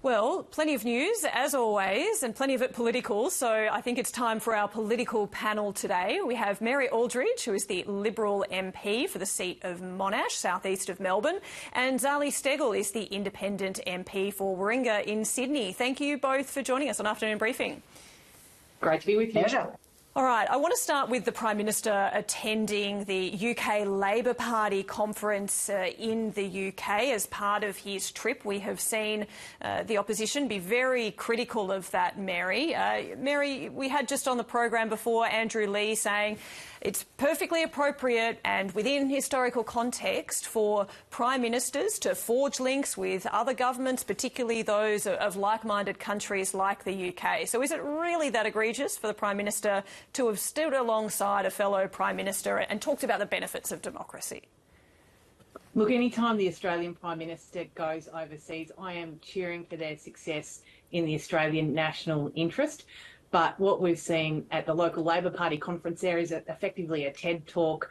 Well, plenty of news, as always, and plenty of it political, so I think it's time for our political panel today. We have Mary Aldridge, who is the Liberal MP for the seat of Monash, southeast of Melbourne, and Zali Steggall is the Independent MP for Warringah in Sydney. Thank you both for joining us on Afternoon Briefing. Great to be with you. Pleasure. All right, I want to start with the Prime Minister attending the UK Labor Party conference in the UK. As part of his trip, we have seen the opposition be very critical of that, Mary. Mary, we had just on the program before Andrew Leigh saying it's perfectly appropriate and within historical context for Prime Ministers to forge links with other governments, particularly those of like-minded countries like the UK. So is it really that egregious for the Prime Minister to have stood alongside a fellow Prime Minister and talked about the benefits of democracy? Look, any time the Australian Prime Minister goes overseas, I am cheering for their success in the Australian national interest. But what we've seen at the local Labor Party conference there is effectively a TED talk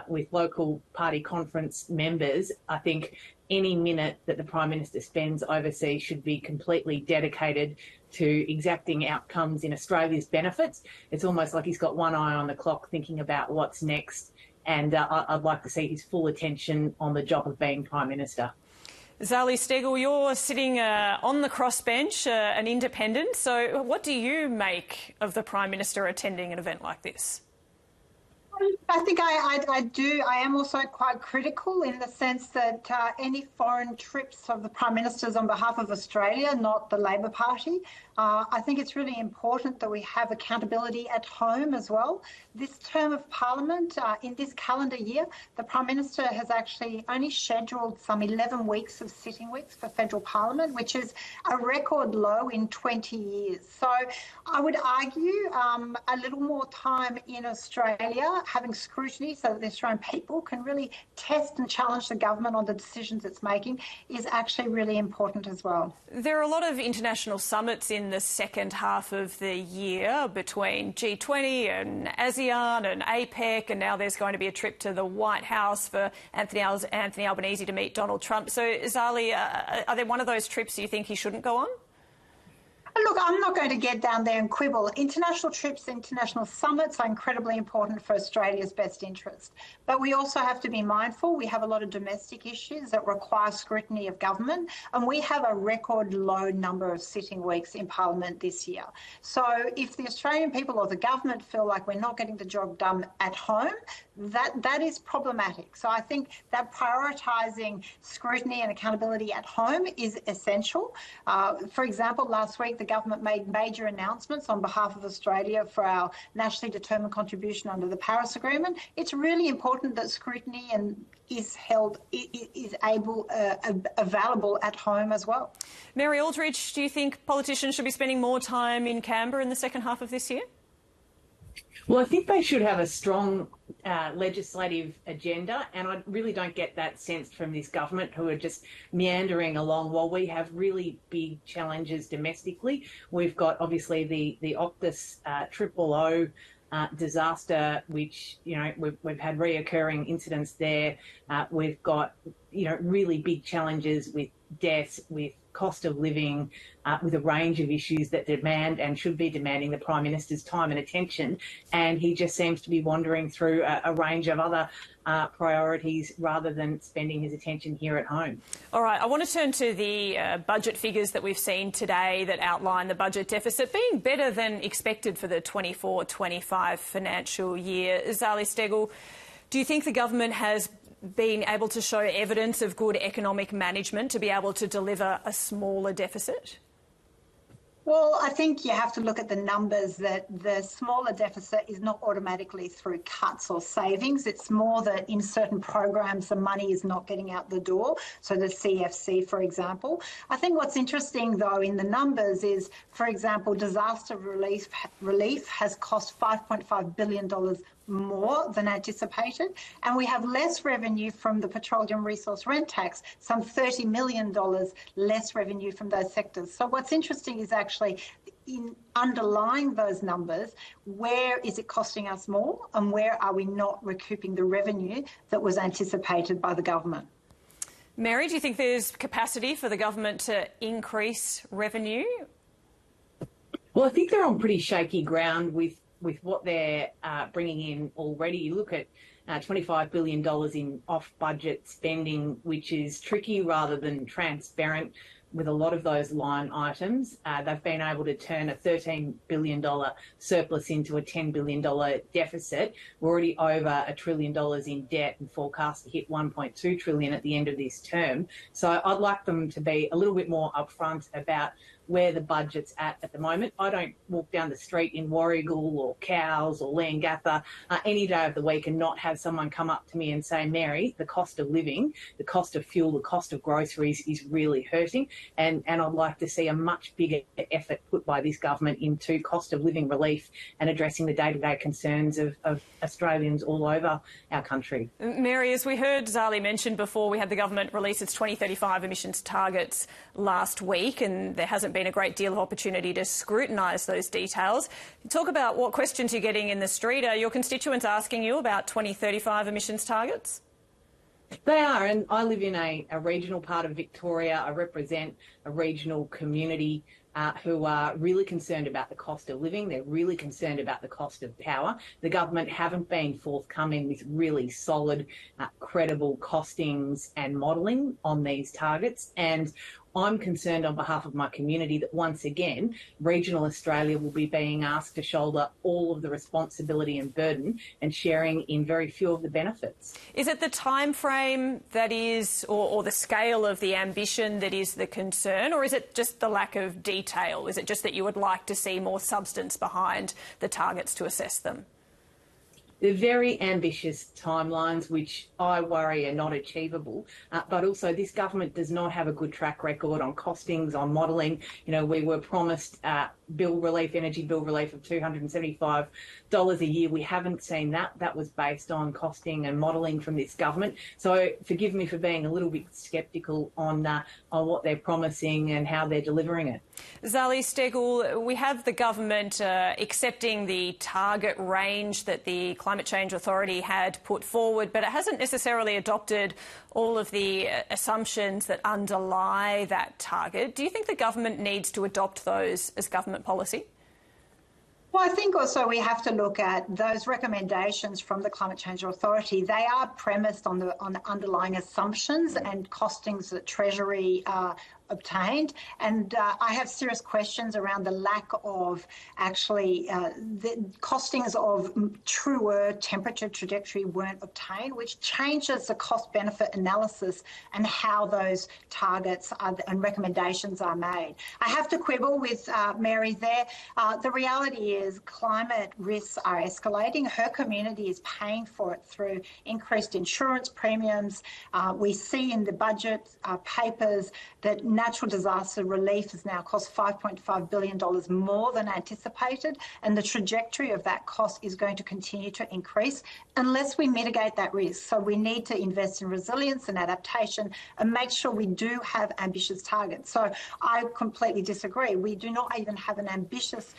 with local party conference members. I think any minute that the Prime Minister spends overseas should be completely dedicated to exacting outcomes in Australia's benefits. It's almost like he's got one eye on the clock thinking about what's next, and I'd like to see his full attention on the job of being Prime Minister. Zali Steggall, you're sitting on the crossbench, an independent. So what do you make of the Prime Minister attending an event like this? I think I do. I am also quite critical in the sense that any foreign trips of the Prime Minister's on behalf of Australia, not the Labor Party, I think it's really important that we have accountability at home as well. This term of Parliament, in this calendar year, the Prime Minister has actually only scheduled some 11 weeks of sitting weeks for federal Parliament, which is a record low in 20 years. So I would argue a little more time in Australia, having scrutiny so that the Australian people can really test and challenge the government on the decisions it's making, is actually really important as well. There are a lot of international summits in the second half of the year between G20 and ASEAN and APEC, and now there's going to be a trip to the White House for Anthony Albanese to meet Donald Trump. So, Zali, are there one of those trips you think he shouldn't go on? Look, I'm not going to get down there and quibble. International trips, international summits are incredibly important for Australia's best interest. But we also have to be mindful. We have a lot of domestic issues that require scrutiny of government, and we have a record low number of sitting weeks in Parliament this year. So if the Australian people or the government feel like we're not getting the job done at home, that is problematic. So I think that prioritising scrutiny and accountability at home is essential. For example, last week the government made major announcements on behalf of Australia for our nationally determined contribution under the Paris Agreement. It's really important that scrutiny is available at home as well. Mary Aldridge, do you think politicians should be spending more time in Canberra in the second half of this year? Well, I think they should have a strong legislative agenda, and I really don't get that sense from this government, who are just meandering along while we have really big challenges domestically. We've got obviously the Optus 000 disaster, which, you know, we've had reoccurring incidents there. We've got, you know, really big challenges with deaths, with cost of living, with a range of issues that demand and should be demanding the Prime Minister's time and attention. And he just seems to be wandering through a range of other priorities rather than spending his attention here at home. All right, I want to turn to the budget figures that we've seen today that outline the budget deficit being better than expected for the 24-25 financial year. Zali Steggall, do you think the government has been able to show evidence of good economic management to be able to deliver a smaller deficit? Well, I think you have to look at the numbers, that the smaller deficit is not automatically through cuts or savings. It's more that in certain programs, the money is not getting out the door. So the CFC, for example. I think what's interesting, though, in the numbers is, for example, disaster relief has cost $5.5 billion more than anticipated, and we have less revenue from the petroleum resource rent tax, some $30 million less revenue from those sectors. So what's interesting is actually in underlying those numbers, where is it costing us more and where are we not recouping the revenue that was anticipated by the government? Mary, do you think there's capacity for the government to increase revenue? Well, I think they're on pretty shaky ground with what they're bringing in already. You look at $25 billion in off-budget spending, which is tricky rather than transparent with a lot of those line items. They've been able to turn a $13 billion surplus into a $10 billion deficit. We're already over $1 trillion in debt and forecast to hit $1.2 trillion at the end of this term. So I'd like them to be a little bit more upfront about where the budget's at the moment. I don't walk down the street in Warragul or Cowes or Leongatha any day of the week and not have someone come up to me and say, Mary, the cost of living, the cost of fuel, the cost of groceries is really hurting. And I'd like to see a much bigger effort put by this government into cost of living relief and addressing the day-to-day concerns of Australians all over our country. Mary, as we heard Zali mention before, we had the government release its 2035 emissions targets last week, and there hasn't been a great deal of opportunity to scrutinise those details. Talk about what questions you're getting in the street. Are your constituents asking you about 2035 emissions targets? They are, and I live in a regional part of Victoria. I represent a regional community who are really concerned about the cost of living. They're really concerned about the cost of power. The government haven't been forthcoming with really solid, credible costings and modelling on these targets. And I'm concerned on behalf of my community that once again, regional Australia will be being asked to shoulder all of the responsibility and burden and sharing in very few of the benefits. Is it the time frame that is, or the scale of the ambition that is the concern, or is it just the lack of detail? Is it just that you would like to see more substance behind the targets to assess them? They're very ambitious timelines, which I worry are not achievable. But also, this government does not have a good track record on costings, on modelling. You know, we were promised bill relief, energy bill relief of $275 a year. We haven't seen that. That was based on costing and modelling from this government. So forgive me for being a little bit sceptical on what they're promising and how they're delivering it. Zali Steggall, we have the government accepting the target range that the Climate Change Authority had put forward, but it hasn't necessarily adopted all of the assumptions that underlie that target. Do you think the government needs to adopt those as government policy? Well, I think also we have to look at those recommendations from the Climate Change Authority. They are premised on the underlying assumptions and costings that Treasury obtained, and I have serious questions around the lack of actually the costings of truer temperature trajectory weren't obtained, which changes the cost-benefit analysis and how those targets and recommendations are made. I have to quibble with Mary there. The reality is climate risks are escalating. Her community is paying for it through increased insurance premiums. We see in the budget papers that natural disaster relief has now cost $5.5 billion more than anticipated, and the trajectory of that cost is going to continue to increase unless we mitigate that risk. So we need to invest in resilience and adaptation and make sure we do have ambitious targets. So I completely disagree. We do not even have an ambitious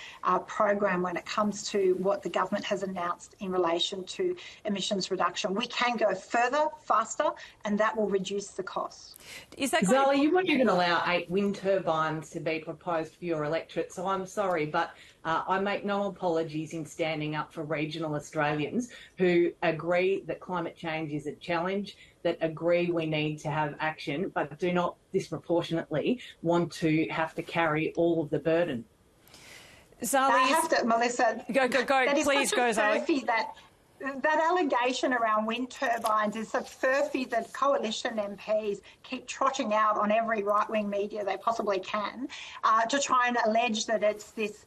program when it comes to what the government has announced in relation to emissions reduction. We can go further, faster, and that will reduce the costs. Is that Zali, you wouldn't even allow 8 wind turbines to be proposed for your electorate, so I'm sorry, but I make no apologies in standing up for regional Australians who agree that climate change is a challenge, that agree we need to have action, but do not disproportionately want to have to carry all of the burden. Zali, I have to, Melissa. Go. Please go, Zali. That allegation around wind turbines is so furphy that coalition MPs keep trotting out on every right-wing media they possibly can to try and allege that it's this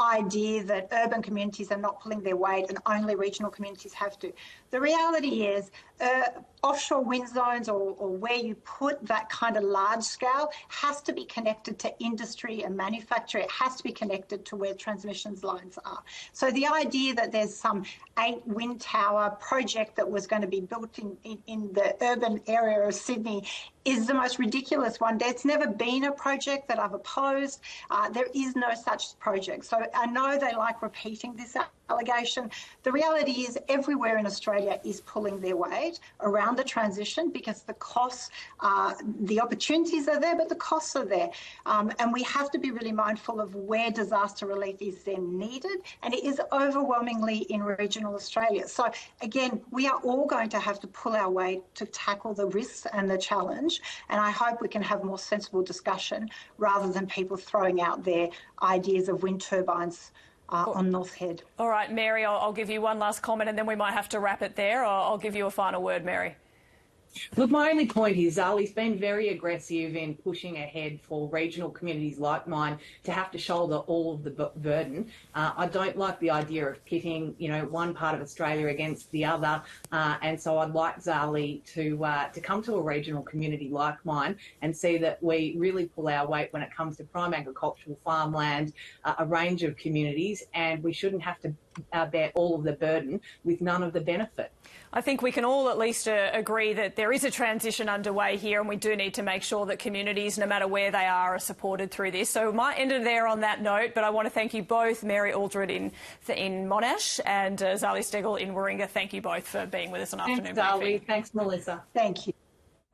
idea that urban communities are not pulling their weight and only regional communities have to. The reality is offshore wind zones or where you put that kind of large scale has to be connected to industry and manufacturing. It has to be connected to where transmissions lines are. So the idea that there's some 8 wind tower project that was going to be built in the urban area of Sydney is the most ridiculous one. There's never been a project that I've opposed. There is no such project. So I know they like repeating this allegation. The reality is everywhere in Australia is pulling their weight around the transition because the costs, the opportunities are there, but the costs are there. And we have to be really mindful of where disaster relief is then needed. And it is overwhelmingly in regional Australia. So again, we are all going to have to pull our weight to tackle the risks and the challenge. And I hope we can have more sensible discussion rather than people throwing out their ideas of wind turbines on North Head. All right, Mary, I'll give you one last comment and then we might have to wrap it there. I'll give you a final word, Mary. Look, my only point is Zali's been very aggressive in pushing ahead for regional communities like mine to have to shoulder all of the burden. I don't like the idea of pitting, one part of Australia against the other, and so I'd like Zali to come to a regional community like mine and see that we really pull our weight when it comes to prime agricultural farmland, a range of communities, and we shouldn't have to bear all of the burden with none of the benefit. I think we can all at least agree that there is a transition underway here and we do need to make sure that communities, no matter where they are supported through this. So we might end it there on that note, but I want to thank you both, Mary Aldred in Monash and Zali Steggall in Warringah. Thank you both for being with us on Afternoon Briefing. Thanks, Zali. Thanks, Melissa. Thank you.